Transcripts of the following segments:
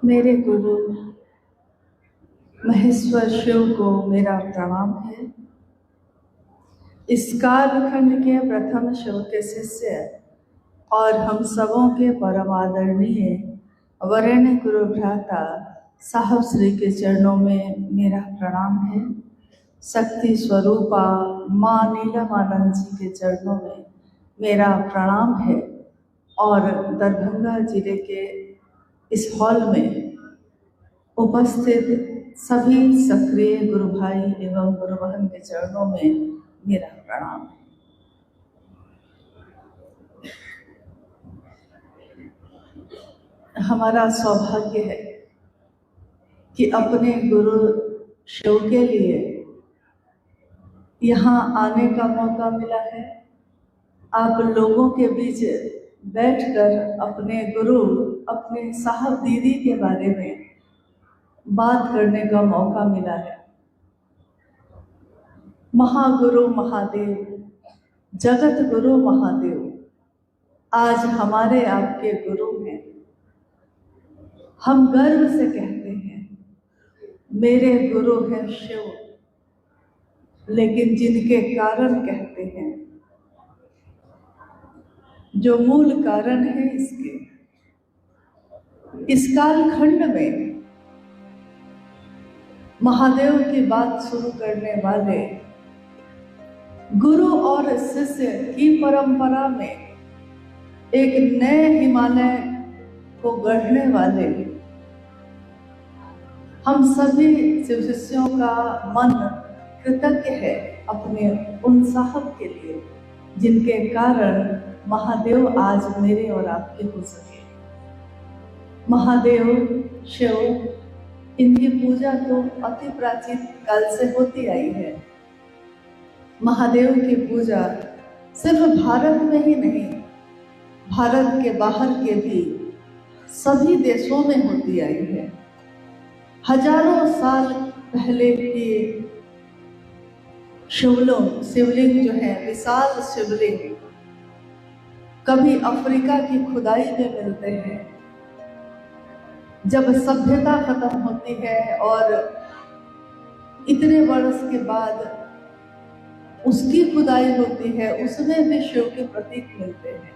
मेरे गुरु महेश्वर शिव को मेरा प्रणाम है। इस कालखंड के प्रथम शिव के शिष्य और हम सबों के परम आदरणीय वरेण्य गुरु भ्राता साहब श्री के चरणों में मेरा प्रणाम है। शक्ति स्वरूपा माँ नीलमानंद जी के चरणों में मेरा प्रणाम है। और दरभंगा जिले के इस हॉल में उपस्थित सभी सक्रिय गुरु भाई एवं गुरु बहन के चरणों में मेरा प्रणाम है। हमारा सौभाग्य है कि अपने गुरु शिव के लिए यहाँ आने का मौका मिला है। आप लोगों के बीच बैठकर अपने गुरु, अपने साहब दीदी के बारे में बात करने का मौका मिला है। महागुरु महादेव, जगत गुरु महादेव आज हमारे आपके गुरु हैं। हम गर्व से कहते हैं मेरे गुरु हैं शिव, लेकिन जिनके कारण कहते हैं, जो मूल कारण है इस कालखंड में महादेव की बात शुरू करने वाले गुरु और शिष्य की परंपरा में एक नए हिमालय को गढ़ने वाले हम सभी शिव शिष्यों का मन कृतज्ञ है अपने उन साहब के लिए जिनके कारण महादेव आज मेरे और आपके हो सके। महादेव शिव, इनकी पूजा तो अति प्राचीन काल से होती आई है। महादेव की पूजा सिर्फ भारत में ही नहीं, भारत के बाहर के भी सभी देशों में होती आई है। हजारों साल पहले की शिवलिंग जो है, विशाल शिवलिंग कभी अफ्रीका की खुदाई में मिलते हैं। जब सभ्यता खत्म होती है और इतने वर्ष के बाद उसकी खुदाई होती है, उसमें भी शिव के प्रतीक मिलते हैं।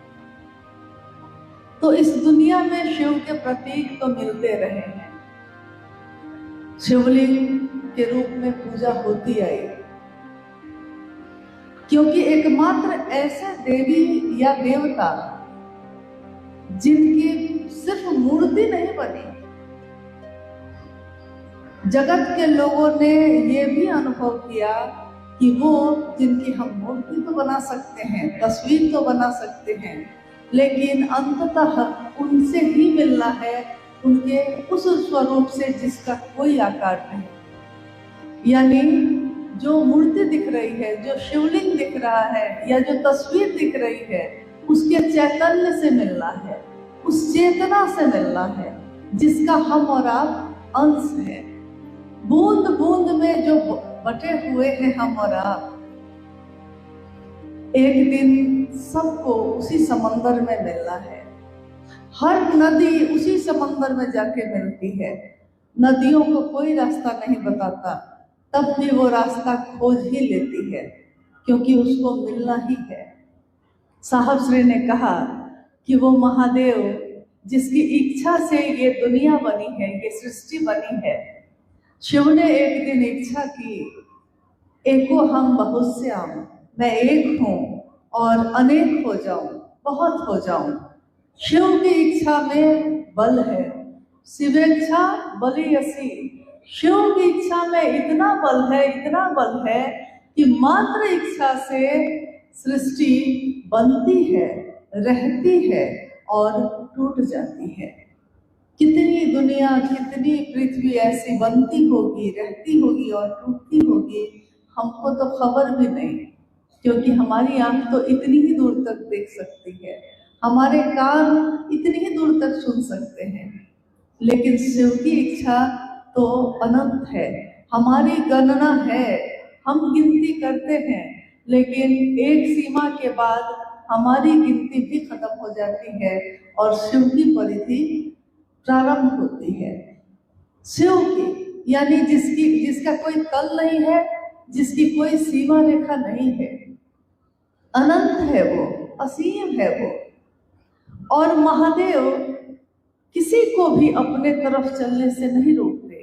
तो इस दुनिया में शिव के प्रतीक तो मिलते रहे हैं। शिवलिंग के रूप में पूजा होती आई, क्योंकि एकमात्र ऐसे देवी या देवता जिनकी सिर्फ मूर्ति नहीं बनी, जगत के लोगों ने ये भी अनुभव किया कि वो जिनकी हम मूर्ति तो बना सकते हैं, तस्वीर तो बना सकते हैं, लेकिन अंततः उनसे ही मिलना है, उनके उस स्वरूप से जिसका कोई आकार नहीं। यानी जो मूर्ति दिख रही है, जो शिवलिंग दिख रहा है या जो तस्वीर दिख रही है, उसके चैतन्य से मिलना है, उस चेतना से मिलना है जिसका हम और आप अंश हैं। बूंद बूंद में जो बटे हुए हैं हम और आप, एक दिन सबको उसी समंदर में मिलना है। हर नदी उसी समंदर में जाके मिलती है। नदियों को कोई रास्ता नहीं बताता, तब भी वो रास्ता खोज ही लेती है, क्योंकि उसको मिलना ही है। साहब श्री ने कहा कि वो महादेव जिसकी इच्छा से ये दुनिया बनी है, ये सृष्टि बनी है, शिव ने एक दिन इच्छा की, एको हम बहुश्याम, मैं एक हूँ और अनेक हो जाऊं, बहुत हो जाऊं। शिव की इच्छा में बल है, शिवेच्छा बली असी। शिव की इच्छा में इतना बल है, इतना बल है कि मात्र इच्छा से सृष्टि बनती है, रहती है और टूट जाती है। कितनी दुनिया, कितनी पृथ्वी ऐसी बनती होगी, रहती होगी और टूटती होगी, हमको तो खबर भी नहीं, क्योंकि हमारी आंख तो इतनी ही दूर तक देख सकती है, हमारे कान इतनी ही दूर तक सुन सकते हैं। लेकिन शिव की इच्छा तो अनंत है। हमारी गणना है, हम गिनती करते हैं, लेकिन एक सीमा के बाद हमारी गिनती भी खत्म हो जाती है और शिव की परिधि प्रारंभ होती है शिव की, यानी जिसका कोई तल नहीं है, जिसकी कोई सीमा रेखा नहीं है। अनंत है वो, असीम है वो। और महादेव किसी को भी अपने तरफ चलने से नहीं रोकते,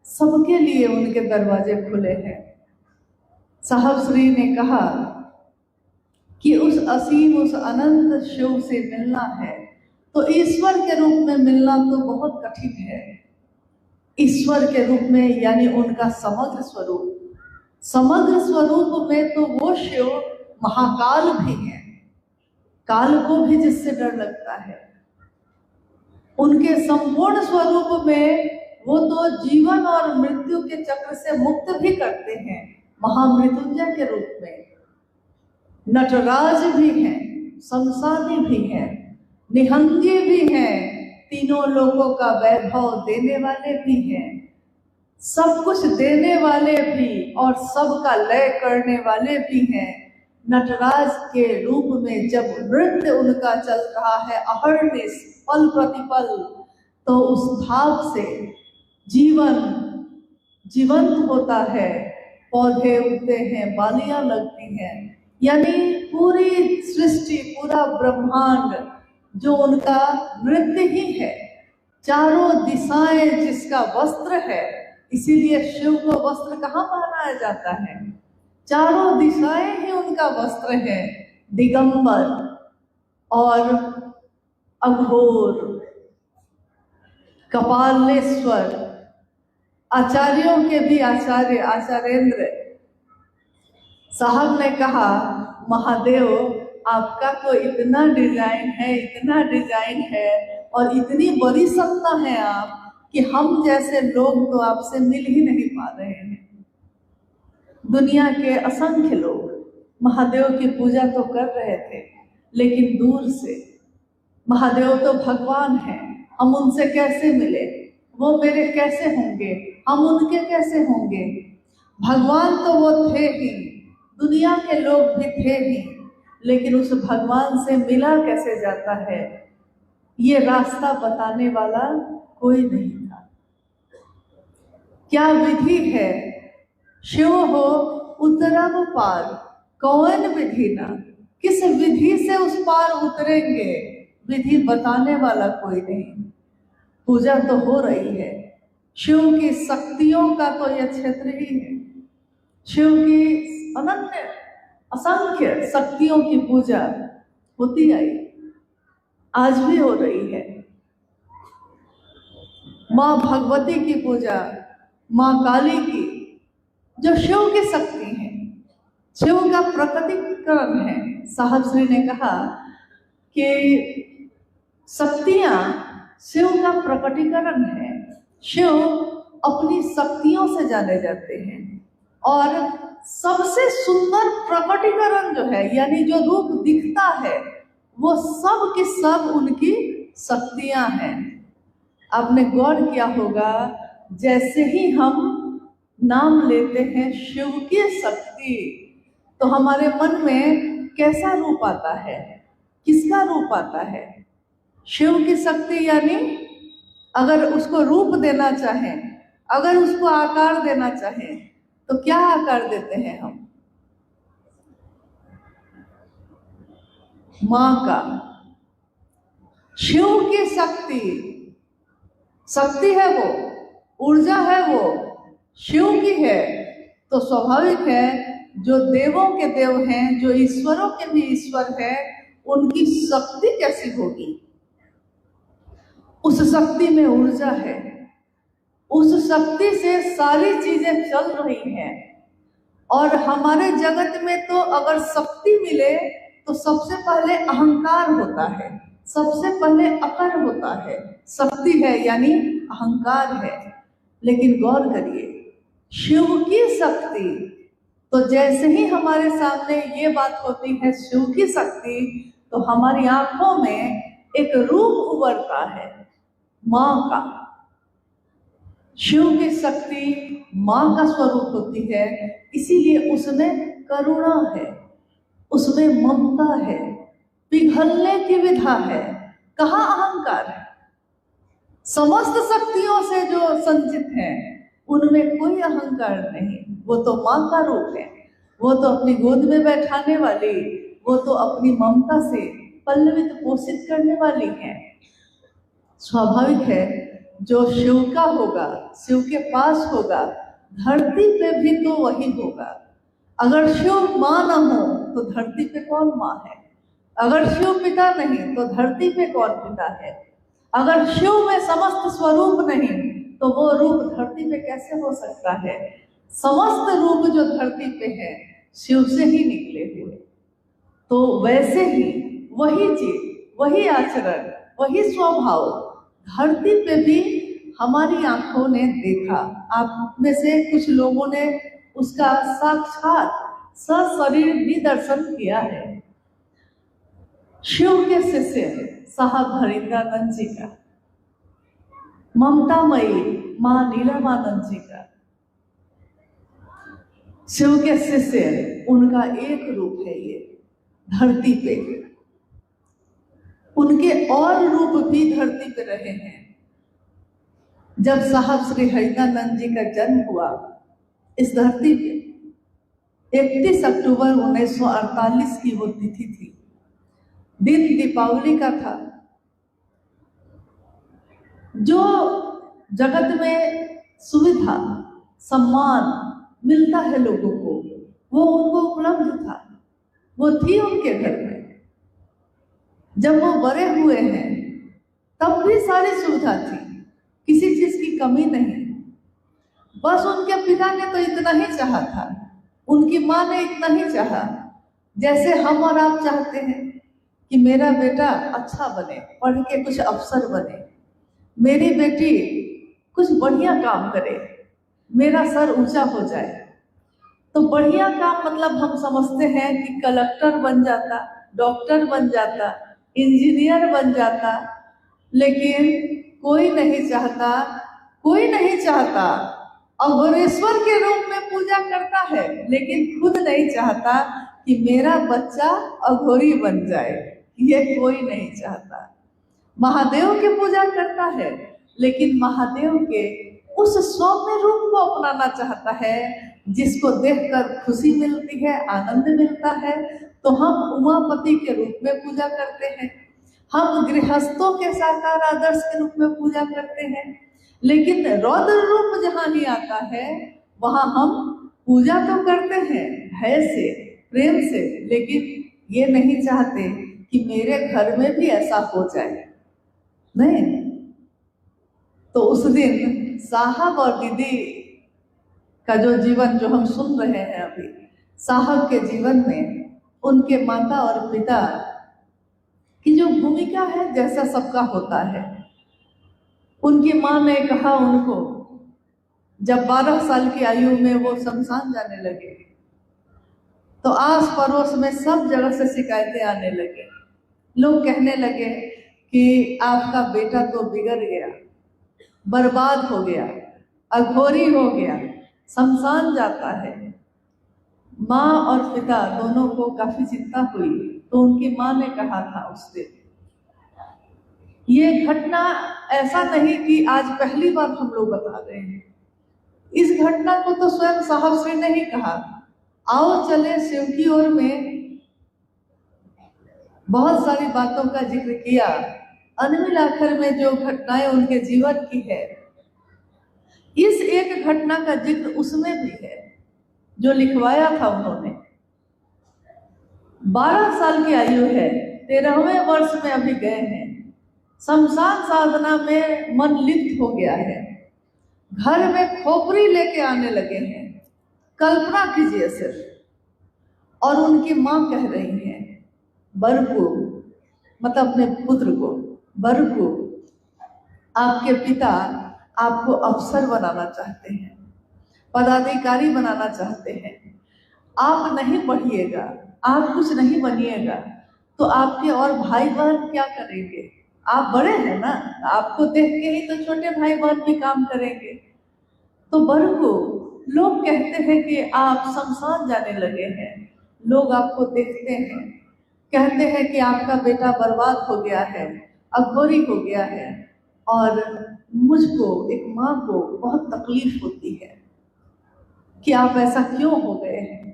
सबके लिए उनके दरवाजे खुले हैं। साहब श्री ने कहा कि उस असीम, उस अनंत शिव से मिलना है तो ईश्वर के रूप में मिलना तो बहुत कठिन है। ईश्वर के रूप में यानी उनका समग्र स्वरूप, समग्र स्वरूप में तो वो शिव महाकाल भी हैं, काल को भी जिससे डर लगता है। उनके संपूर्ण स्वरूप में वो तो जीवन और मृत्यु के चक्र से मुक्त भी करते हैं, महामृत्युंजय के रूप में। नटराज भी हैं, संसारी भी हैं, निहंगी भी हैं, तीनों लोगों का वैभव देने वाले भी हैं, सब कुछ देने वाले भी और सबका लय करने वाले भी हैं। नटराज के रूप में जब नृत्य उनका चल रहा है अहर्निश पल प्रतिपल, तो उस भाव से जीवन जीवंत होता है, पौधे उगते हैं, बालियां लगती हैं, यानी पूरी सृष्टि, पूरा ब्रह्मांड जो उनका नृत्य ही है। चारों दिशाएं जिसका वस्त्र है, इसीलिए शिव को वस्त्र कहाँ पहनाया जाता है? चारों दिशाएं ही उनका वस्त्र है। दिगंबर और अघोर, कपालेश्वर, आचार्यों के भी आचार्य आचार्येंद्र साहब ने कहा, महादेव आपका तो इतना डिजाइन है, इतना डिजाइन है और इतनी बड़ी सत्ता है आप कि हम जैसे लोग तो आपसे मिल ही नहीं पा रहे हैं। दुनिया के असंख्य लोग महादेव की पूजा तो कर रहे थे, लेकिन दूर से। महादेव तो भगवान हैं, हम उनसे कैसे मिले, वो मेरे कैसे होंगे, हम उनके कैसे होंगे। भगवान तो वो थे ही, दुनिया के लोग भी थे ही, लेकिन उस भगवान से मिला कैसे जाता है, ये रास्ता बताने वाला कोई नहीं था। क्या विधि है, शिव हो उतरब पार, कौन विधि ना, किस विधि से उस पार उतरेंगे, विधि बताने वाला कोई नहीं। पूजा तो हो रही है, शिव की शक्तियों का तो यह क्षेत्र ही है। शिव की अनंत असंख्य शक्तियों की पूजा होती आई, आज भी हो रही है। माँ भगवती की पूजा, माँ काली की, जो शिव की शक्ति है, शिव का प्रकटीकरण है। साहब श्री ने कहा कि शक्तियां शिव का प्रकटीकरण है। शिव अपनी शक्तियों से जाने जाते हैं और सबसे सुंदर प्रकटीकरण जो है, यानी जो रूप दिखता है, वो सब की सब उनकी शक्तियां हैं। आपने गौर किया होगा, जैसे ही हम नाम लेते हैं शिव की शक्ति, तो हमारे मन में कैसा रूप आता है, किसका रूप आता है? शिव की शक्ति, यानी अगर उसको रूप देना चाहें, अगर उसको आकार देना चाहें, तो क्या आकार देते हैं हम? मां का। शिव की शक्ति, शक्ति है वो, ऊर्जा है वो, शिव की है, तो स्वाभाविक है जो देवों के देव हैं, जो ईश्वरों के भी ईश्वर हैं, उनकी शक्ति कैसी होगी? उस शक्ति में ऊर्जा है, उस शक्ति से सारी चीजें चल रही हैं। और हमारे जगत में तो अगर शक्ति मिले तो सबसे पहले अहंकार होता है, सबसे पहले अकर होता है। शक्ति है यानी अहंकार है, लेकिन गौर करिए, शिव की शक्ति, तो जैसे ही हमारे सामने ये बात होती है शिव की शक्ति, तो हमारी आंखों में एक रूप उभरता है मां का। शिव की शक्ति मां का स्वरूप होती है, इसीलिए उसमें करुणा है, उसमें ममता है, पिघलने की विधा है। कहाँ अहंकार है? समस्त शक्तियों से जो संचित है, उनमें कोई अहंकार नहीं। वो तो माँ का रूप है, वो तो अपनी गोद में बैठाने वाली, वो तो अपनी ममता से पल्लवित पोषित करने वाली है। स्वाभाविक है, जो शिव का होगा, शिव के पास होगा, धरती पे भी तो वही होगा। अगर शिव माँ न हो तो धरती पे कौन माँ है? अगर शिव पिता नहीं तो धरती पे कौन पिता है? अगर शिव में समस्त स्वरूप नहीं तो वो रूप धरती पे कैसे हो सकता है? समस्त रूप जो धरती पे है शिव से ही निकले हुए। तो वैसे ही वही चीज, वही आचरण, वही स्वभाव धरती पे भी हमारी आंखों ने देखा। आप में से कुछ लोगों ने उसका साक्षात सशरीर भी दर्शन किया है। शिव के शिष्य साहब हरिंद्रानंद जी का, ममतामयी मां नीलमानंद जी का, शिव के शिष्य, उनका एक रूप है ये धरती पे। उनके और रूप भी धरती पे रहे हैं। जब साहब श्री हरिंद्रानंद जी का जन्म हुआ इस धरती पे, 31 अक्टूबर 1948 की वो तिथि थी। दिन दीपावली का था। जो जगत में सुविधा सम्मान मिलता है लोगों को, वो उनको उपलब्ध था, वो थी उनके घर में। जब वो बड़े हुए हैं तब भी सारी सुविधा थी, किसी चीज की कमी नहीं। बस उनके पिता ने तो इतना ही चाहा था, उनकी माँ ने इतना ही चाहा, जैसे हम और आप चाहते हैं कि मेरा बेटा अच्छा बने, पढ़ के कुछ अफसर बने, मेरी बेटी कुछ बढ़िया काम करे, मेरा सर ऊंचा हो जाए। तो बढ़िया काम मतलब हम समझते हैं कि कलेक्टर बन जाता, डॉक्टर बन जाता, इंजीनियर बन जाता। लेकिन कोई नहीं चाहता, कोई नहीं चाहता। अघोरेश्वर के रूप में पूजा करता है, लेकिन खुद नहीं चाहता कि मेरा बच्चा अघोरी बन जाए, ये कोई नहीं चाहता। महादेव की पूजा करता है, लेकिन महादेव के उस सौम्य रूप को अपनाना चाहता है जिसको देखकर खुशी मिलती है, आनंद मिलता है। तो हम उमापति के रूप में पूजा करते हैं, हम गृहस्थों के साकार आदर्श के रूप में पूजा करते हैं। लेकिन रौद्र रूप जहाँ ही आता है वहाँ हम पूजा तो करते हैं भय से, प्रेम से, लेकिन ये नहीं चाहते कि मेरे घर में भी ऐसा हो जाए। नहीं। तो उस दिन साहब और दीदी का जो जीवन जो हम सुन रहे हैं अभी, साहब के जीवन में उनके माता और पिता की जो भूमिका है, जैसा सबका होता है। उनकी माँ ने कहा उनको, जब 12 साल की आयु में वो शमशान जाने लगे तो आस पड़ोस में सब जगह से शिकायतें आने लगे। लोग कहने लगे कि आपका बेटा तो बिगड़ गया, बर्बाद हो गया, अघोरी हो गया, शमशान जाता है। माँ और पिता दोनों को काफी चिंता हुई। तो उनकी माँ ने कहा था उस दिन, ये घटना ऐसा नहीं कि आज पहली बार हम लोग बता रहे हैं, इस घटना को तो स्वयं साहब श्री ने ही कहा। आओ चले शिव की ओर में बहुत सारी बातों का जिक्र किया। अनमिल आखिर में जो घटनाएं उनके जीवन की है, इस एक घटना का जिक्र उसमें भी है जो लिखवाया था उन्होंने। 12 साल की आयु है, 13वें वर्ष में अभी गए हैं, शमशान साधना में मन लिप्त हो गया है, घर में खोपड़ी लेके आने लगे हैं। कल्पना कीजिए सिर्फ। और उनकी माँ कह रही हैं बरकू, मतलब अपने पुत्र को, बरकू आपके पिता आपको अफसर बनाना चाहते हैं, पदाधिकारी बनाना चाहते हैं। आप नहीं पढ़िएगा, आप कुछ नहीं बनिएगा तो आपके और भाई बहन क्या करेंगे? आप बड़े हैं ना, आपको देख के ही तो छोटे भाई बहन भी काम करेंगे। तो बरकू, लोग कहते हैं कि आप शमशान जाने लगे हैं, लोग आपको देखते हैं, कहते हैं कि आपका बेटा बर्बाद हो गया है, अघोरी हो गया है, और मुझको, एक माँ को, बहुत तकलीफ होती है कि आप ऐसा क्यों हो गए हैं।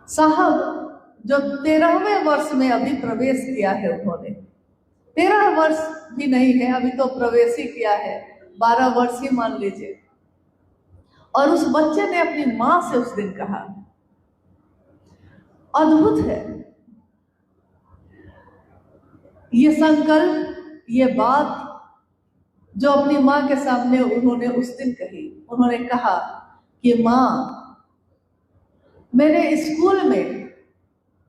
साहब जो 13वें वर्ष में अभी प्रवेश किया है, उन्होंने 13 वर्ष भी नहीं है, अभी तो प्रवेश ही किया है, 12 वर्ष ही मान लीजिए। और उस बच्चे ने अपनी माँ से उस दिन कहा, अद्भुत है ये संकल्प, ये बात जो अपनी माँ के सामने उन्होंने उस दिन कही। उन्होंने कहा कि माँ, मेरे स्कूल में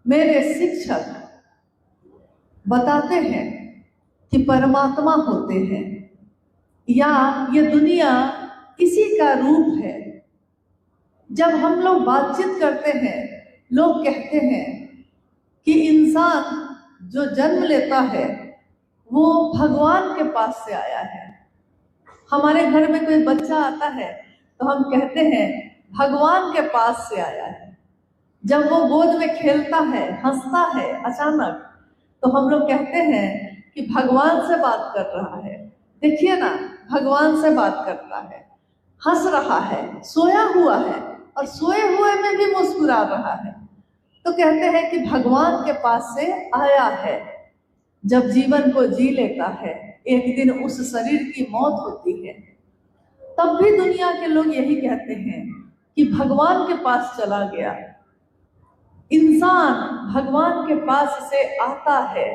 मेरे शिक्षक बताते हैं कि परमात्मा होते हैं, या ये दुनिया किसी का रूप है। जब हम लोग बातचीत करते हैं, लोग कहते हैं कि इंसान जो जन्म लेता है वो भगवान के पास से आया है। हमारे घर में कोई बच्चा आता है तो हम कहते हैं भगवान के पास से आया है। जब वो गोद में खेलता है, हंसता है अचानक, तो हम लोग कहते हैं कि भगवान से बात कर रहा है। देखिए ना, भगवान से बात करता है, हंस रहा है, सोया हुआ है और सोए हुए में भी मुस्कुरा रहा है। तो कहते हैं कि भगवान के पास से आया है। जब जीवन को जी लेता है, एक दिन उस शरीर की मौत होती है, तब भी दुनिया के लोग यही कहते हैं कि भगवान के पास चला गया। इंसान भगवान के पास से आता है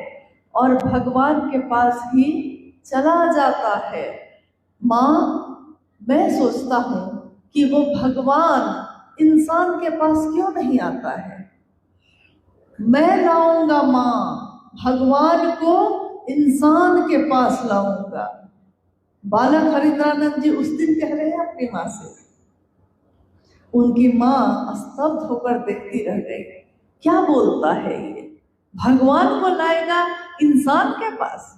और भगवान के पास ही चला जाता है। माँ, मैं सोचता हूँ कि वो भगवान इंसान के पास क्यों नहीं आता है। मैं लाऊंगा माँ, भगवान को इंसान के पास लाऊंगा। बालक हरिंद्रानंद जी उस दिन कह रहे हैं अपनी माँ से। उनकी माँ स्तब्ध होकर देखती रह गई, क्या बोलता है ये, भगवान को लाएगा इंसान के पास।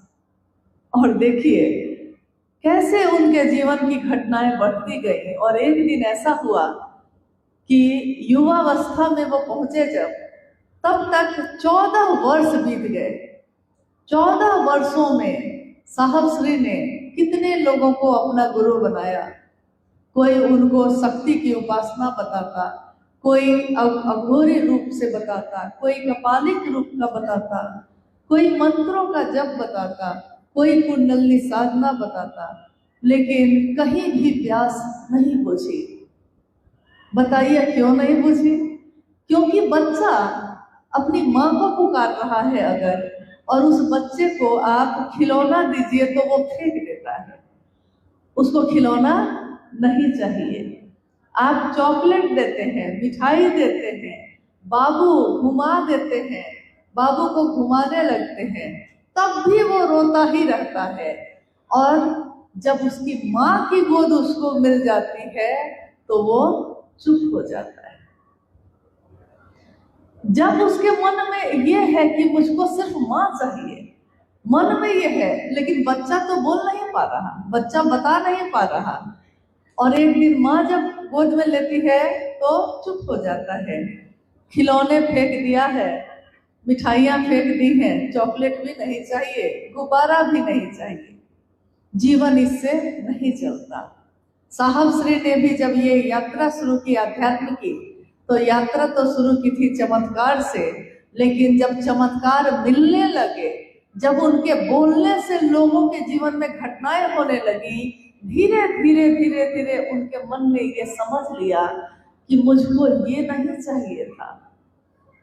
और देखिए कैसे उनके जीवन की घटनाएं बढ़ती गई। और एक दिन ऐसा हुआ कि युवावस्था में वो पहुंचे जब, तब तक 14 वर्ष बीत गए। 14 वर्षों में साहब श्री ने कितने लोगों को अपना गुरु बनाया। कोई उनको शक्ति की उपासना बताता, कोई अघोरी रूप से बताता, कोई कपालिक रूप का बताता, कोई मंत्रों का जप बताता, कोई कुंडलनी साधना बताता, लेकिन कहीं भी प्यास नहीं बुझी। बताइए क्यों नहीं बुझी? क्योंकि बच्चा अपनी माँ को पुकार रहा है अगर, और उस बच्चे को आप खिलौना दीजिए तो वो फेंक देता है, उसको खिलौना नहीं चाहिए। आप चॉकलेट देते हैं, मिठाई देते हैं, बाबू घुमा देते हैं, बाबू को घुमाने लगते हैं, तब भी वो रोता ही रहता है। और जब उसकी माँ की गोद उसको मिल जाती है तो वो चुप हो जाता है। जब उसके मन में ये है कि मुझको सिर्फ माँ चाहिए, मन में ये है, लेकिन बच्चा तो बोल नहीं पा रहा, बच्चा बता नहीं पा रहा। और एक दिन माँ जब गोद में लेती है तो चुप हो जाता है। खिलौने फेंक दिया है, मिठाइयाँ फेंक दी हैं, चॉकलेट भी नहीं चाहिए, गुब्बारा भी नहीं चाहिए, जीवन इससे नहीं चलता। साहब श्री ने भी जब ये यात्रा शुरू की अध्यात्म की, तो यात्रा तो शुरू की थी चमत्कार से, लेकिन जब चमत्कार मिलने लगे, जब उनके बोलने से लोगों के जीवन में घटनाएं होने लगी, धीरे धीरे धीरे धीरे उनके मन ने ये समझ लिया कि मुझको ये नहीं चाहिए था,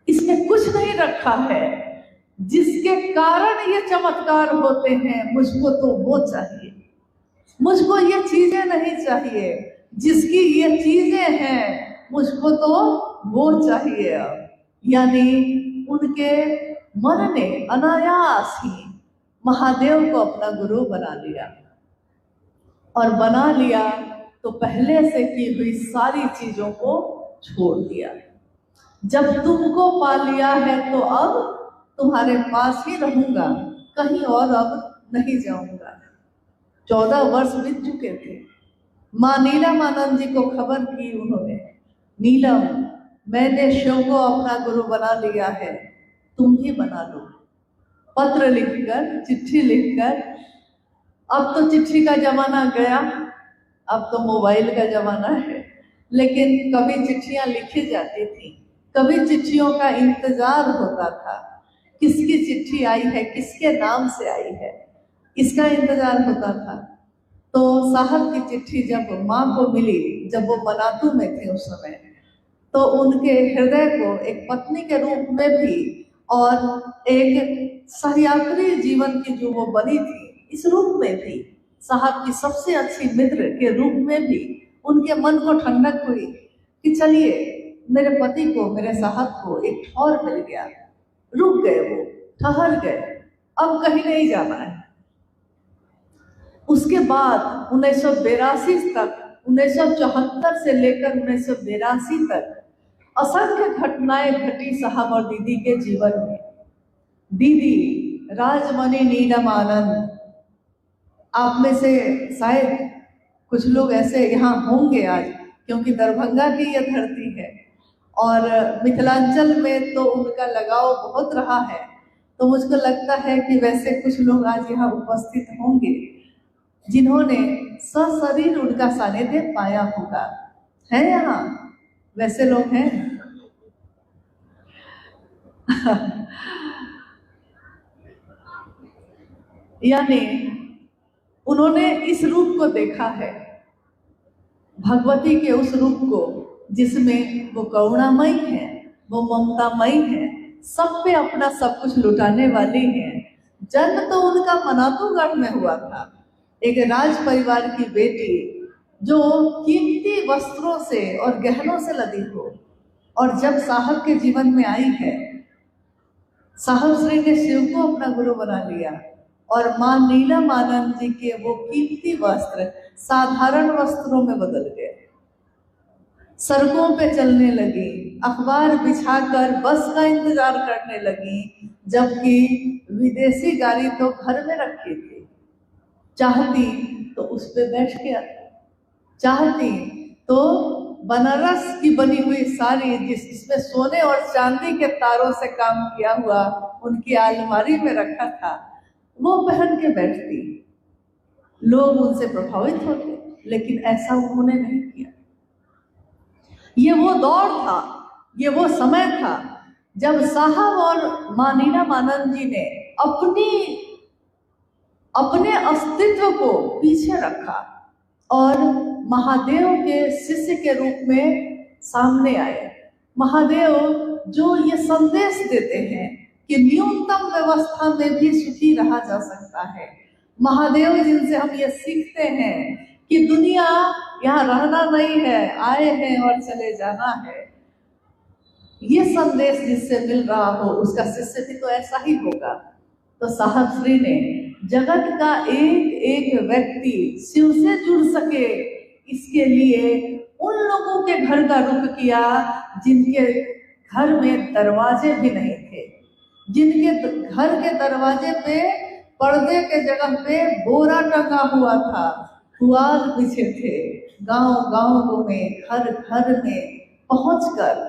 इसमें कुछ नहीं रखा है जिसके कारण ये चमत्कार होते हैं, मुझको तो वो चाहिए। मुझको ये चीजें नहीं चाहिए जिसकी ये चीजें हैं, मुझको तो वो चाहिए। अब यानी उनके मन ने अनायास ही महादेव को अपना गुरु बना लिया। और बना लिया तो पहले से की हुई सारी चीजों को छोड़ दिया। जब तुमको पा लिया है तो अब तुम्हारे पास ही रहूंगा, कहीं और अब नहीं जाऊंगा। 14 वर्ष बीत चुके थे। माँ नीलम आनंद जी को खबर की उन्होंने, नीलम, मैंने शिव को अपना गुरु बना लिया है, तुम भी बना लो। पत्र लिखकर, चिट्ठी लिखकर अब तो चिट्ठी का जमाना गया, अब तो मोबाइल का जमाना है, लेकिन कभी चिट्ठियां लिखी जाती थी, कभी चिट्ठियों का इंतजार होता था, किसकी चिट्ठी आई है, किसके नाम से आई है, इसका इंतजार होता था। तो साहब की चिट्ठी जब माँ को मिली, जब वो मनातू में थे उस समय, तो उनके हृदय को एक पत्नी के रूप में भी और एक सहयात्री जीवन की जो वो बनी थी इस रूप में भी, साहब की सबसे अच्छी मित्र के रूप में भी उनके मन को ठंडक हुई कि चलिए मेरे पति को, मेरे साहब को एक ठौर मिल गया। रुक गए, वो ठहर गए, अब कहीं नहीं जाना है। उसके बाद 1982 तक, 1974 से लेकर 1982 तक असंख्य घटनाएं घटी साहब और दीदी के जीवन में। दीदी राजमणि नीलम आनंद, आप में से शायद कुछ लोग ऐसे यहाँ होंगे आज, क्योंकि दरभंगा की यह धरती है और मिथिलांचल में तो उनका लगाव बहुत रहा है, तो मुझको लगता है कि वैसे कुछ लोग आज यहाँ उपस्थित होंगे जिन्होंने सशरीर उनका सानिध्य पाया होगा। है यहाँ वैसे लोग हैं? यानी उन्होंने इस रूप को देखा है, भगवती के उस रूप को जिसमें वो करुणामयी है, वो ममतामयी है, सब पे अपना सब कुछ लुटाने वाली है। जन्म तो उनका मनातूगढ़ में हुआ था, एक राज परिवार की बेटी जो कीमती वस्त्रों से और गहनों से लदी हो, और जब साहब के जीवन में आई है, साहब श्री ने शिव को अपना गुरु बना लिया और मां नीलम आनंद जी के वो कीमती वस्त्र साधारण वस्त्रों में बदल गए। सड़कों पे चलने लगी, अखबार बिछाकर बस का इंतजार करने लगी, जबकि विदेशी गाड़ी तो घर में रखी थी। चाहती तो उस पे बैठ गया, चाहती तो बनारस की बनी हुई साड़ी जिसमें सोने और चांदी के तारों से काम किया हुआ उनकी अलमारी में रखा था, वो पहन के बैठती। लोग उनसे प्रभावित होते, लेकिन ऐसा उन्होंने नहीं किया। ये वो दौर था, ये वो समय था जब साहब और मां नीलम आनंद जी ने अपने अस्तित्व को पीछे रखा और महादेव के शिष्य के रूप में सामने आए। महादेव जो ये संदेश देते हैं कि न्यूनतम व्यवस्था में भी सुखी रहा जा सकता है। महादेव जिनसे हम ये सीखते हैं कि दुनिया यहाँ रहना नहीं है, आए हैं और चले जाना है। ये संदेश जिससे मिल रहा हो उसका शिष्य भी तो ऐसा ही होगा। तो साहब श्री ने जगत का एक एक व्यक्ति शिव से जुड़ सके, इसके लिए उन लोगों के घर का रुख किया जिनके घर में दरवाजे भी नहीं थे, जिनके घर के दरवाजे पे पर्दे के जगह पे बोरा टंगा हुआ था, पुआल बिछे थे। गांव-गांव में, घर घर में पहुंचकर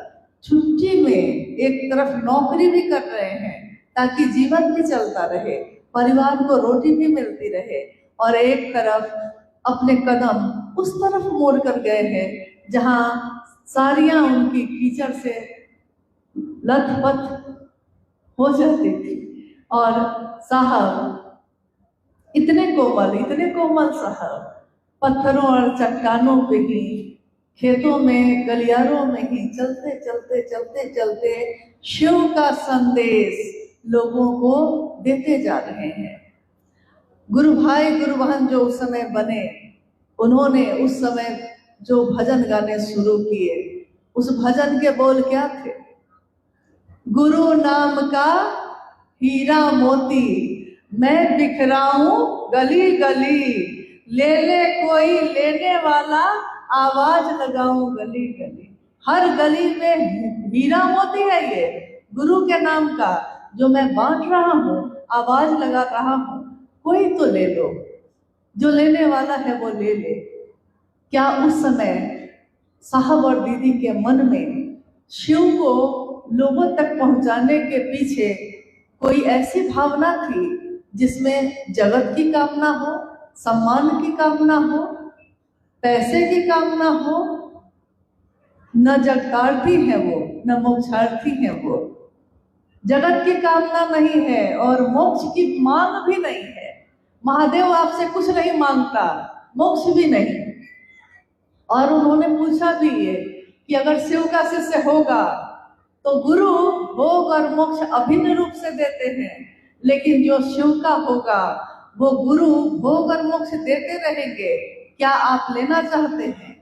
छुट्टी में एक तरफ नौकरी भी कर रहे हैं ताकि जीवन भी चलता रहे, परिवार को रोटी भी मिलती रहे, और एक तरफ अपने कदम उस तरफ मोड़ कर गए हैं जहां साड़ियां उनकी कीचड़ से लथपथ हो जाती थी। और साहब इतने कोमल साहब पत्थरों और चट्टानों पे ही, खेतों में, गलियारों में ही चलते शिव का संदेश लोगों को देते जा रहे हैं। गुरु भाई गुरु बहन जो उस समय बने, उन्होंने उस समय जो भजन गाने शुरू किए, उस भजन के बोल क्या थे? गुरु नाम का हीरा मोती मैं बिखराऊं गली गली, ले ले कोई लेने वाला आवाज लगाऊं गली गली। हर गली में हीरा मोती है ये गुरु के नाम का, जो मैं बांट रहा हूँ, आवाज लगा रहा हूँ, कोई तो ले लो, जो लेने वाला है वो ले ले। क्या उस समय साहब और दीदी के मन में शिव को लोगों तक पहुंचाने के पीछे कोई ऐसी भावना थी जिसमें जगत की कामना हो, सम्मान की कामना हो, पैसे की कामना हो, न जगतार्थी है वो, न मोक्षार्थी है वो। जगत की कामना नहीं है और मोक्ष की मांग भी नहीं है। महादेव आपसे कुछ नहीं मांगता, मोक्ष भी नहीं। और उन्होंने पूछा भी ये कि अगर शिव का शिष्य होगा तो गुरु भोग और मोक्ष अभिन्न रूप से देते हैं, लेकिन जो शिव का होगा वो गुरु भोग और मोक्ष देते रहेंगे। क्या आप लेना चाहते हैं?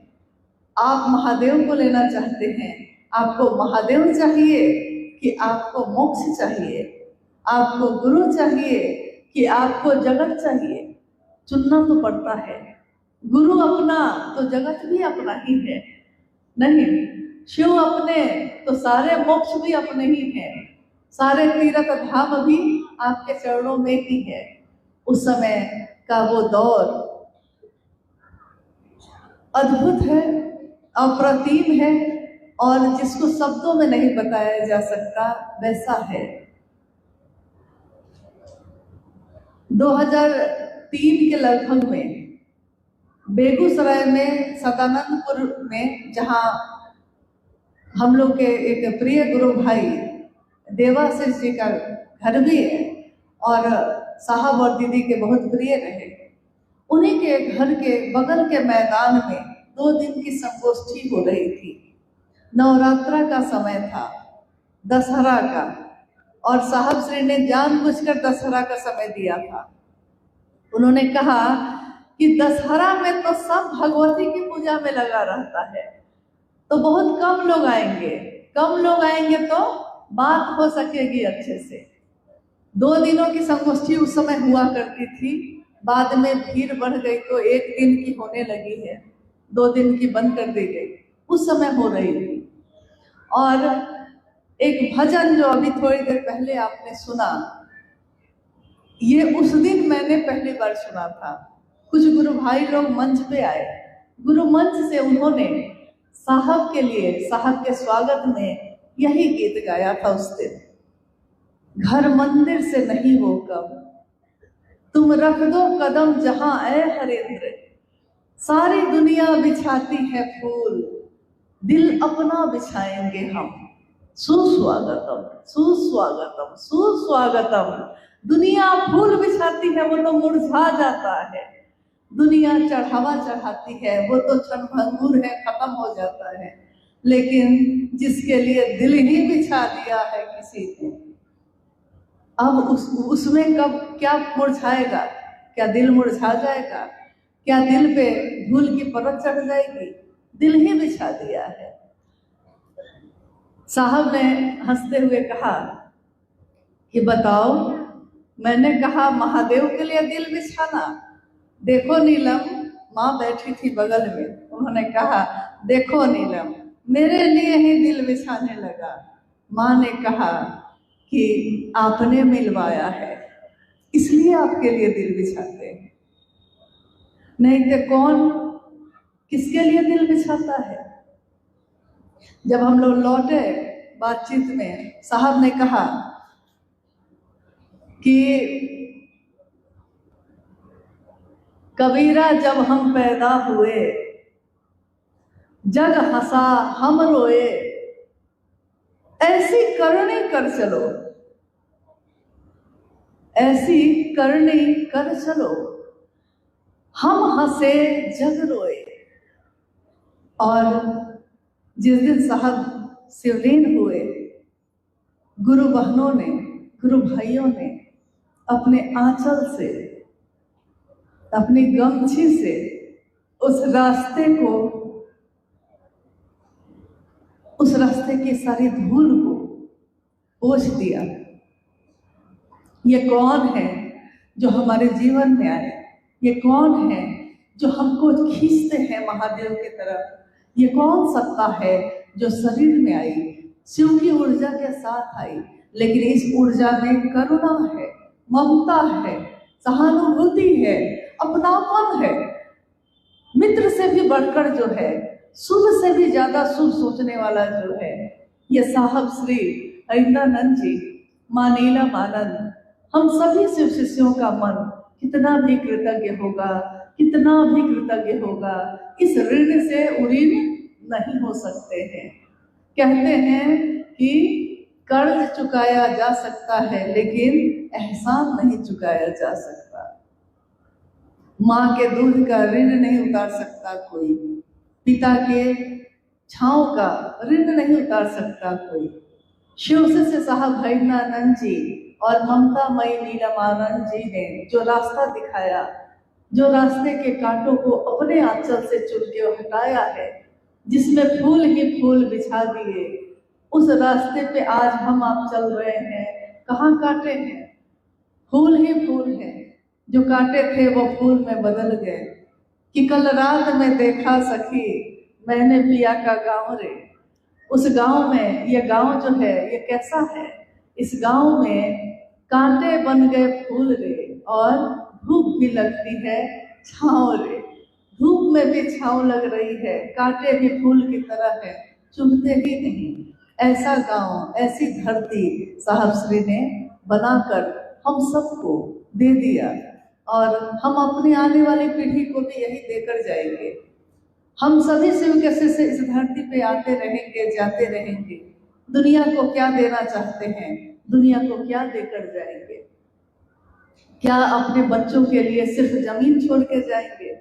आप महादेव को लेना चाहते हैं? आपको महादेव चाहिए कि आपको मोक्ष चाहिए? आपको गुरु चाहिए कि आपको जगत चाहिए? चुनना तो पड़ता है। गुरु अपना तो जगत भी अपना ही है। नहीं, शिव अपने तो सारे मोक्ष भी अपने ही हैं। सारे तीर्थ धाम भी आपके चरणों में ही है। उस समय का वो दौर अद्भुत है, अप्रतिम है, और जिसको शब्दों में नहीं बताया जा सकता वैसा है। 2003 के लगभग में बेगूसराय में सदानंदपुर में, जहाँ हम लोग के एक प्रिय गुरु भाई देवाशीष जी का घर भी है और साहब और दीदी के बहुत प्रिय रहे, उन्हीं के घर के बगल के मैदान में 2 दिन की संगोष्ठी हो रही थी। नवरात्रा का समय था, दशहरा का, और साहब श्री ने जानबूझकर दशहरा का समय दिया था। उन्होंने कहा कि दशहरा में तो सब भगवती की पूजा में लगा रहता है, तो बहुत कम लोग आएंगे। कम लोग आएंगे तो बात हो सकेगी अच्छे से। 2 दिनों की संगोष्ठी उस समय हुआ करती थी, बाद में भीड़ बढ़ गई तो 1 दिन की होने लगी है, 2 दिन की बंद कर दी गई। उस समय हो रही थी। और एक भजन जो अभी थोड़ी देर पहले आपने सुना, ये उस दिन मैंने पहली बार सुना था। कुछ गुरु भाई लोग मंच पे आए, गुरु मंच से उन्होंने साहब के लिए, साहब के स्वागत में यही गीत गाया था उस दिन। घर मंदिर से नहीं वो कम, तुम रख दो कदम जहां ऐ हरेंद्र, सारी दुनिया बिछाती है फूल, दिल अपना बिछाएंगे हम, सुस्वागतम सुस्वागतम सुस्वागतम। दुनिया फूल बिछाती है वो तो मुरझा जाता है, दुनिया चढ़ावा चढ़ाती है वो तो क्षणभंगुर है, खत्म हो जाता है, लेकिन जिसके लिए दिल ही बिछा दिया है किसी ने, अब उसमें कब क्या मुरझाएगा? क्या दिल मुरझा जाएगा? क्या दिल पे धूल की परत चढ़ जाएगी? दिल ही बिछा दिया है। साहब ने हंसते हुए कहा कि बताओ, मैंने कहा महादेव के लिए दिल बिछाना? देखो नीलम, माँ बैठी थी बगल में, उन्होंने कहा देखो नीलम, मेरे लिए ही दिल बिछाने लगा। माँ ने कहा कि आपने मिलवाया है, इसलिए आपके लिए दिल बिछाते हैं, नहीं तो कौन किसके लिए दिल बिछाता है? जब हम लोग लौटे बातचीत में, साहब ने कहा कि कबीरा जब हम पैदा हुए, जग हंसा हम रोए, ऐसी करनी कर चलो, ऐसी करनी कर चलो, हम हंसे जग रोए। और जिस दिन साहब शिवलीन हुए, गुरु बहनों ने, गुरु भाइयों ने अपने आंचल से, अपनी गमछी से उस रास्ते को, उस रास्ते की सारी धूल को पोंछ दिया। ये कौन है जो हमारे जीवन में आए? ये कौन है जो हमको खींचते हैं महादेव की तरफ? ये कौन सत्ता है जो शरीर में आई, शिव की ऊर्जा के साथ आई, लेकिन इस ऊर्जा में करुणा है, ममता है, सहानुभूति है, अपनापन है, मित्र से भी बढ़कर जो है, शुभ से भी ज्यादा शुभ सोचने वाला जो है, ये साहब श्री हरिंद्रानंद जी, माँ नीलम आनंद, हम सभी शिव शिष्यों का मन कितना भी कृतज्ञ होगा, कितना भी कृतज्ञ होगा, इस ऋण से उऋण नहीं हो सकते हैं। कहते हैं कि कर्ज चुकाया जा सकता है लेकिन एहसान नहीं चुकाया जा सकता। माँ के दूध का ऋण नहीं उतार सकता कोई, पिता के छांव का ऋण नहीं उतार सकता कोई। शिव से साहब भैरनानंद जी और ममता मई नीलमानंद जी ने जो रास्ता दिखाया, जो रास्ते के कांटों को अपने आंचल से चुन के हटाया है, जिसमें फूल ही फूल बिछा दिए, उस रास्ते पे आज हम आप चल रहे हैं। कहाँ कांटे हैं? फूल ही फूल हैं। जो कांटे थे वो फूल में बदल गए। कि कल रात में देखा सखी मैंने पिया का गाँव रे। उस गांव में, ये गांव जो है ये कैसा है? इस गांव में कांटे बन गए फूल रे, और धूप भी लगती है छाँव रे। धूप में भी छाँव लग रही है, कांटे भी फूल की तरह है, चुभते ही नहीं। ऐसा गांव, ऐसी धरती साहब श्री ने बनाकर हम सबको दे दिया, और हम अपनी आने वाली पीढ़ी को भी यही देकर जाएंगे। हम सभी शिव के से इस धरती पे आते रहेंगे, जाते रहेंगे। दुनिया को क्या देना चाहते हैं? दुनिया को क्या देकर जाएंगे? क्या अपने बच्चों के लिए सिर्फ जमीन छोड़ के जाएंगे,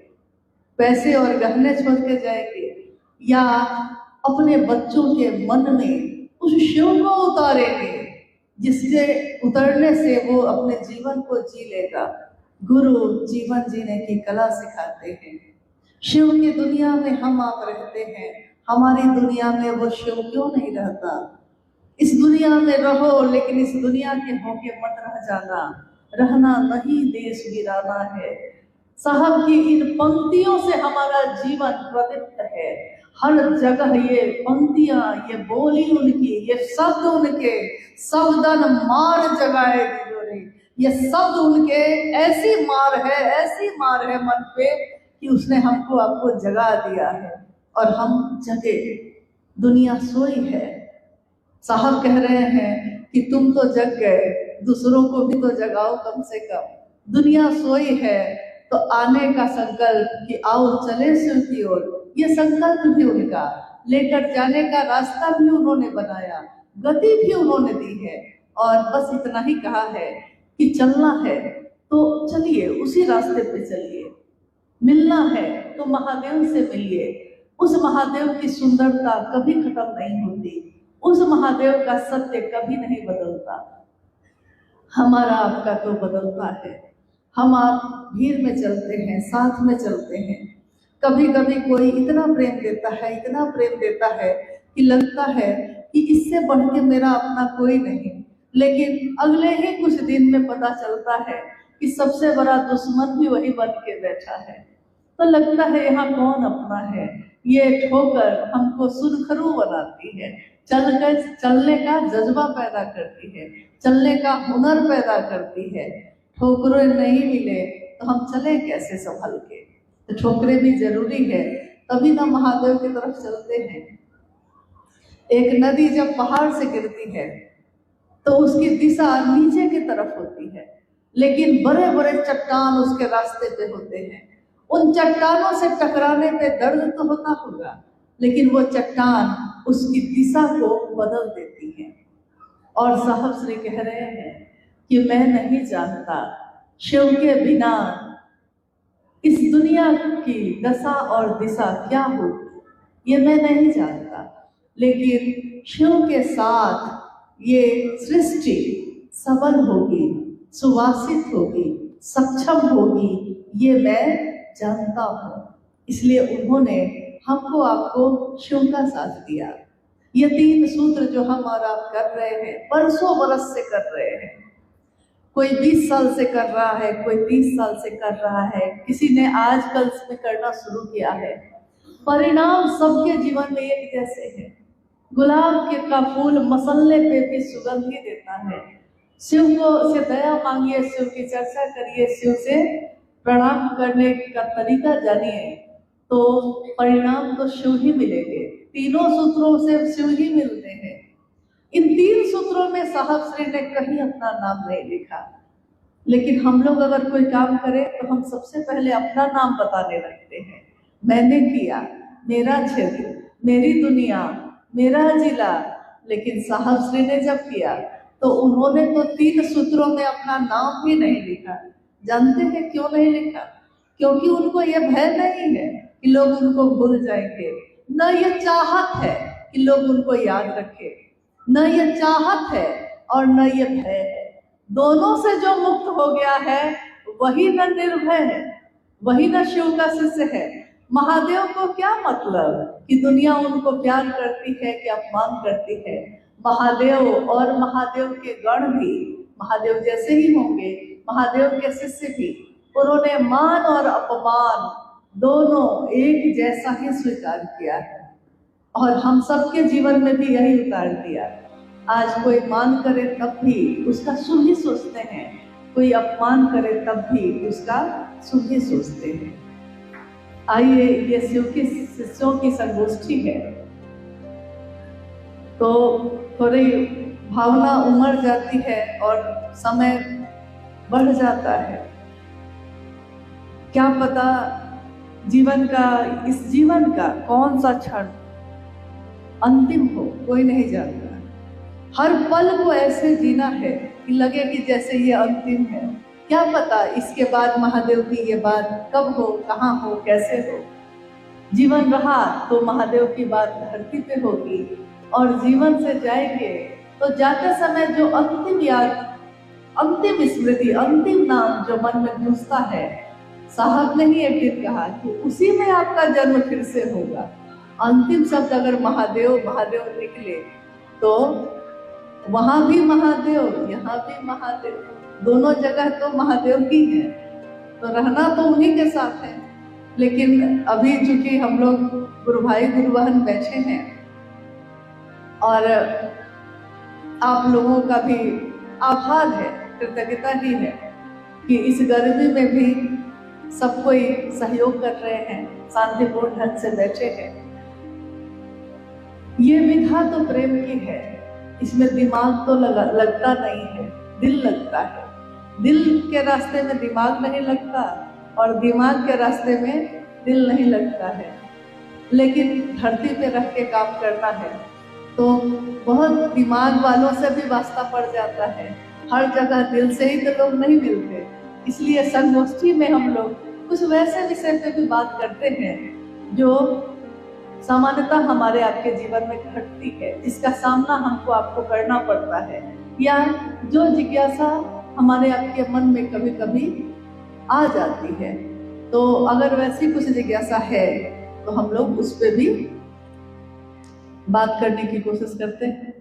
पैसे और गहने छोड़ के जाएंगे, या अपने बच्चों के मन में उस शिव को उतारेंगे जिसके उतरने से वो अपने जीवन को जी लेगा? गुरु जीवन जीने की कला सिखाते हैं। शिव की दुनिया में हम आप रहते हैं, हमारी दुनिया में वो शिव क्यों नहीं रहता? इस दुनिया में रहो, लेकिन इस दुनिया के होके मत रह जाना। रहना नहीं देश वीराना है। साहब की इन पंक्तियों से हमारा जीवन प्रदीप्त है। हर जगह ये पंक्तियां, ये बोली उनकी, ये शब्द उनके, शब्दन मार जगाए दिलोरे। ये शब्द उनके ऐसी मार है मन पे कि उसने हमको आपको जगा दिया है, और हम जगे। दुनिया सोई है। साहब कह रहे हैं कि तुम तो जग गए, दूसरों को भी तो जगाओ कम से कम। दुनिया सोई है तो आने का संकल्प कि आओ चले शिव की ओर, ये संकल्प भी उनका, लेकर जाने का रास्ता भी उन्होंने बनाया, गति भी उन्होंने दी है। और बस इतना ही कहा है कि चलना है तो चलिए, उसी रास्ते पे चलिए। मिलना है तो महादेव से मिलिए। उस महादेव की सुंदरता कभी खत्म नहीं होती, उस महादेव का सत्य कभी नहीं बदलता। हमारा आपका तो बदलता है। हम आप भीड़ में चलते हैं, साथ में चलते हैं। कभी कभी कोई इतना प्रेम देता है, इतना प्रेम देता है कि लगता है कि इससे बढ़ के मेरा अपना कोई नहीं। लेकिन अगले ही कुछ दिन में पता चलता है कि सबसे बड़ा दुश्मन भी वही बन के बैठा है। तो लगता है यहाँ कौन अपना है। ये ठोकर हमको सुरखरू बनाती है, चलने का जज्बा पैदा करती है, चलने का हुनर पैदा करती है। ठोकरें नहीं मिले तो हम चले कैसे संभल के? तो ठोकरें भी जरूरी है, तभी ना महादेव की तरफ चलते हैं। एक नदी जब पहाड़ से गिरती है तो उसकी दिशा नीचे की तरफ होती है, लेकिन बड़े बड़े चट्टान उसके रास्ते पे होते हैं। उन चट्टानों से टकराने पे दर्द तो होता होगा, लेकिन वो चट्टान उसकी दिशा को बदल देती है। और साहब श्री कह रहे हैं कि मैं नहीं जानता शिव के बिना इस दुनिया की दशा और दिशा क्या होगी, ये मैं नहीं जानता। लेकिन शिव के साथ ये सृष्टि सबल होगी, सुवासित होगी, सक्षम होगी, ये मैं जानता हूँ। इसलिए उन्होंने हमको आपको शिव का साथ दिया। ये 3 सूत्र जो हम और आप कर रहे हैं, बरसों बरस से कर रहे हैं। कोई 20 साल से कर रहा है, कोई 30 साल से कर रहा है, किसी ने आजकल में करना शुरू किया है। परिणाम सबके जीवन में एक जैसे है। गुलाब के का फूल मसलने पे भी सुगंध ही देता है। शिव को से दया मांगिए, शिव की चर्चा करिए, शिव से प्रणाम करने का तरीका जानिए, तो परिणाम तो शिव ही मिलेंगे। तीनों सूत्रों से शिव ही मिलते हैं। इन 3 सूत्रों में साहब श्री ने कहीं अपना नाम नहीं लिखा। लेकिन हम लोग अगर कोई काम करें तो हम सबसे पहले अपना नाम बताने लगते हैं। मैंने किया, मेरा क्षेत्र, मेरी दुनिया, मेरा जिला। लेकिन साहब श्री ने जब किया तो उन्होंने तो 3 सूत्रों में अपना नाम भी नहीं लिखा। जानते हैं क्यों नहीं लिखा? क्योंकि उनको यह भय नहीं है कि लोग उनको भूल जाएंगे, न ये चाहत है कि लोग उनको याद रखें, न ये चाहत है और न ये भय है। दोनों से जो मुक्त हो गया है वही न निर्भय है, वही न शिव का शिष्य है। महादेव को क्या मतलब कि दुनिया उनको प्यार करती है कि अपमान करती है। महादेव और महादेव के गण भी महादेव जैसे ही होंगे, महादेव के शिष्य भी। उन्होंने मान और अपमान दोनों एक जैसा ही स्वीकार किया है और हम सबके जीवन में भी यही उतार दिया। आज कोई मान करे तब भी उसका शुभ ही सोचते हैं, कोई अपमान करे तब भी उसका शुभ ही सोचते हैं। आइए, ये शिव के शिष्यों की संगोष्ठी है तो थोड़ी भावना उमड़ जाती है और समय बढ़ जाता है। क्या पता जीवन का, इस जीवन का कौन सा क्षण अंतिम हो, कोई नहीं जानता। हर पल को ऐसे जीना है कि लगे कि जैसे ये अंतिम है। क्या पता इसके बाद महादेव की ये बात कब हो, कहाँ हो, कैसे हो। जीवन रहा तो महादेव की बात धरती पे होगी और जीवन से जाएंगे तो जाते समय जो अंतिम याद, अंतिम स्मृति, अंतिम नाम जो मन में गूंजता है, साहब ने ही एक दिन कहा कि उसी में आपका जन्म फिर से होगा। अंतिम शब्द अगर महादेव महादेव निकले तो वहां भी महादेव, यहाँ भी महादेव, दोनों जगह तो महादेव ही है। तो रहना तो उन्हीं के साथ है। लेकिन अभी चूंकि हम लोग गुरु भाई गुरु बहन बैठे हैं और आप लोगों का भी आभार है, कृतज्ञता ही है कि इस गर्मी में भी सब कोई सहयोग कर रहे हैं, शांतिपूर्ण ढंग से बैठे हैं। ये विधा तो प्रेम की है, इसमें दिमाग तो लगता नहीं है, दिल लगता है। दिल के रास्ते में दिमाग नहीं लगता और दिमाग के रास्ते में दिल नहीं लगता है। लेकिन धरती पे रह के काम करना है तो बहुत दिमाग वालों से भी वास्ता पड़ जाता है। हर जगह दिल से ही तो लोग नहीं मिलते। इसलिए संगोष्ठी में हम लोग कुछ वैसे विषय पे भी बात करते हैं जो सामान्यतः हमारे आपके जीवन में घटती है, जिसका सामना हमको आपको करना पड़ता है, या जो जिज्ञासा हमारे आपके मन में कभी कभी आ जाती है। तो अगर वैसी कुछ जिज्ञासा है तो हम लोग उस पर भी बात करने की कोशिश करते हैं।